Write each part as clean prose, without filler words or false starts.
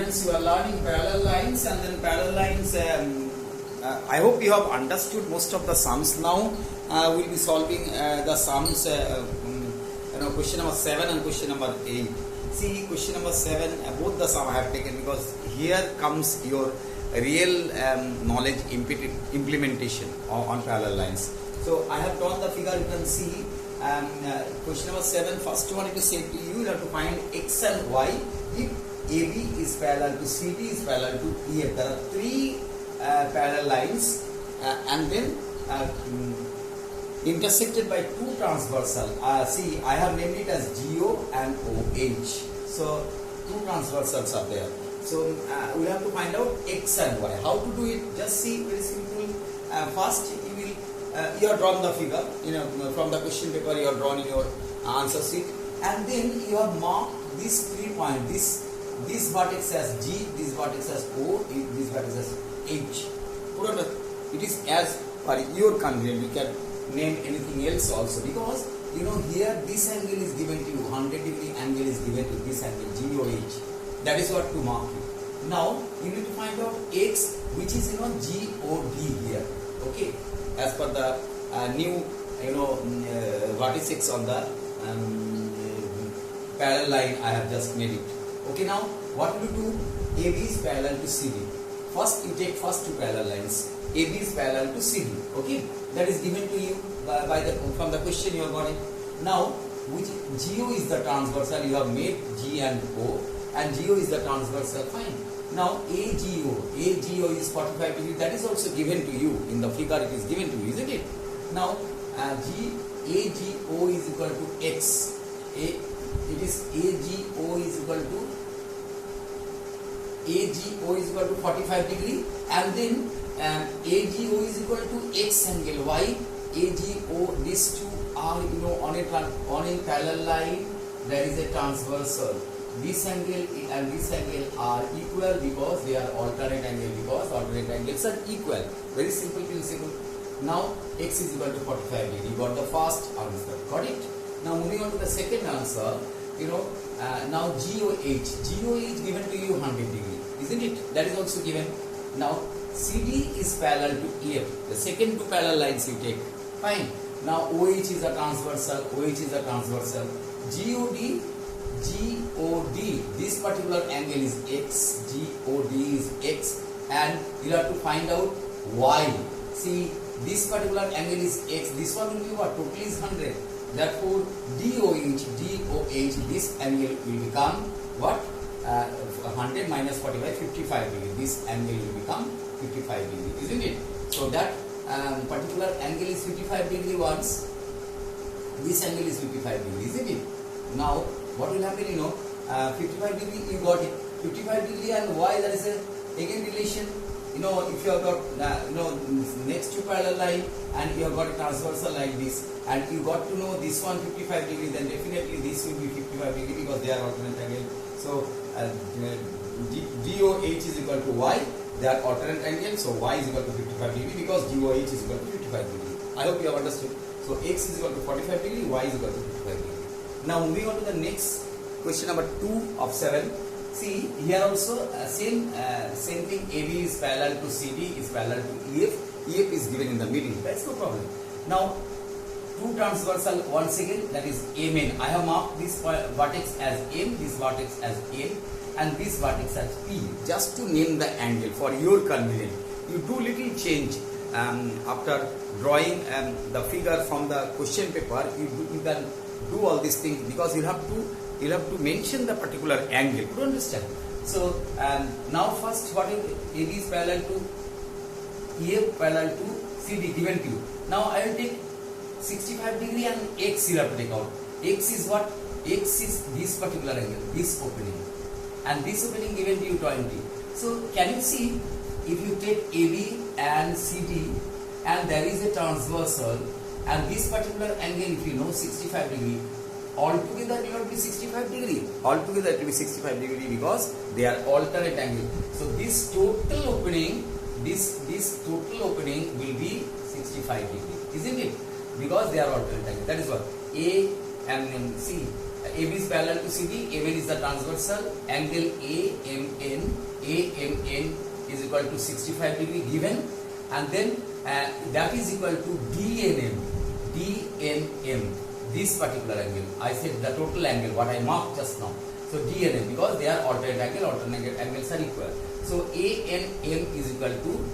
students, you are learning parallel lines, and then parallel lines. I hope you have understood most of the sums now. We'll be solving the sums. Question number 7 and question number 8. See, question number 7, both the sum I have taken because here comes your real knowledge implementation on parallel lines. So I have drawn the figure. You can see question number 7. First one, it is said to you have to find x and y if AB is parallel to CD is parallel to EF. There are three parallel lines and then intersected by two transversal. See, I have named it as GO and OH. So two transversals are there. So we have to find out x and y. How to do it? Just see, very simple. First, you have drawn the figure. From the question paper you have drawn in your answer sheet, and then you have marked these 3 points. This vertex as G, this vertex as O, this vertex as H. It is as per your convenience. You can name anything else also, because here this angle is given to you, 100-degree angle is given to this angle, GOH. That is what to mark it. Now you need to find out X, which is GOD here. Okay, as per the new vertices on the parallel line I have just made it. Okay, now what will you do? AB is parallel to CD. First you take first two parallel lines. AB is parallel to CD. Okay, that is given to you from the question you have got it. Now, which GO is the transversal? You have made G and O, and GO is the transversal. Fine. Now AGO is 45 degrees. That is also given to you in the figure. It is given to you, isn't it? Now AGO is equal to X. It is AGO is equal to 45 degree, and then AGO is equal to X angle. Why? AGO, these two are on a parallel line. There is a transversal. This angle and this angle are equal because they are alternate angle, because alternate angles are equal. Very simple principle. Now X is equal to 45 degree. You got the first answer. Got it? Now moving on to the second answer. Now GOH given to you 100 degree, isn't it? That is also given. Now CD is parallel to EF. The second two parallel lines you take. Fine. Now OH is a transversal. GOD, this particular angle is X. GOD is X, and you have to find out Y. See, this particular angle is X. This one will be what? Totally is 100. Therefore, DOH, this angle will become what? 100 minus 45, 55 degree. This angle will become 55 degree, isn't it? So that particular angle is 55 degree once. This angle is 55 degree, isn't it? Now, what will happen? 55 degree, you got it. 55 degree and Y, that is again relation. If you have got next two parallel line and you have got a transversal like this, and you got to know this one 55 degree, then definitely this will be 55 degree because they are alternate angle. So DOH is equal to Y, they are alternate angle, so Y is equal to 55 degree because DOH is equal to 55 degree. I hope you have understood. So X is equal to 45 degree, Y is equal to 55 degree. Now moving on to the next question, number 2 of 7. See, here also same thing. AB is parallel to CD is parallel to EF. EF is given in the middle. That's no problem. Now two transversal once again, that is MN. I have marked this vertex as M, this vertex as N, and this vertex as P. Just to name the angle for your convenience. You do little change after drawing the figure from the question paper. You can do all these things because you have to mention the particular angle. You understand? So now first, what is AB is parallel to EF, parallel to CD given to you. Now I will take 65 degree and X you have to take out. X is what? X is this particular angle, this opening, and this opening given to you 20. So can you see, if you take AB and CD and there is a transversal, and this particular angle, if you know 65 degree, altogether it will be 65 degree. Altogether it will be 65 degree because they are alternate angle. So this total opening, this total opening will be 65 degree, isn't it? Because they are alternate angle. That is what A and C. AB is parallel to CD. MN is the transversal. Angle AMN equal to 65 degree given, and then that is equal to DNM. This particular angle, I said the total angle what I marked just now. So DNM, because they are alternate angles are equal. So ANM is equal to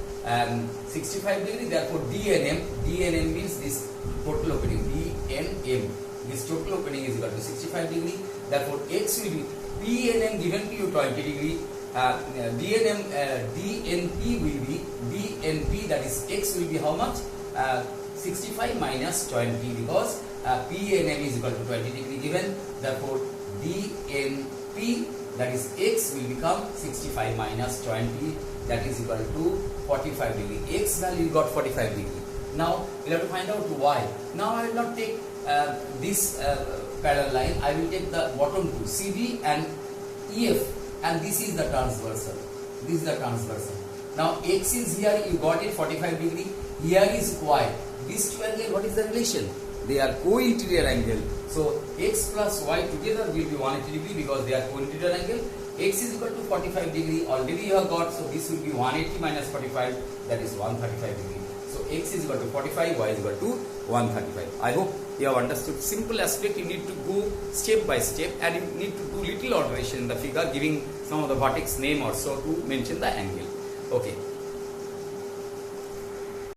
65 degree. Therefore DNM means this total opening, DNM. This total opening is equal to 65 degree. Therefore X will be PNM given to you 20 degree. DNP will be DNP, that is X will be how much? 65 minus 20, because PNM is equal to 20 degree given. Therefore DNP, that is X, will become 65 minus 20, that is equal to 45 degree. X value got 45 degree. Now we have to find out Y. Now I will not take this parallel line. I will take the bottom two, CD and EF, and this is the transversal. This is the transversal. Now X is here, you got it 45 degree. Here is Y. These two angles, what is the relation? They are co-interior angle. So X plus Y together will be 180 degree because they are co-interior angle. X is equal to 45 degree. Already you have got, so this will be 180 minus 45, that is 135 degree. So X is equal to 45, Y is equal to 135. I hope you have understood. Simple aspect, you need to go step by step, and you need to do little alteration in the figure, giving some of the vertex name or so to mention the angle. Okay.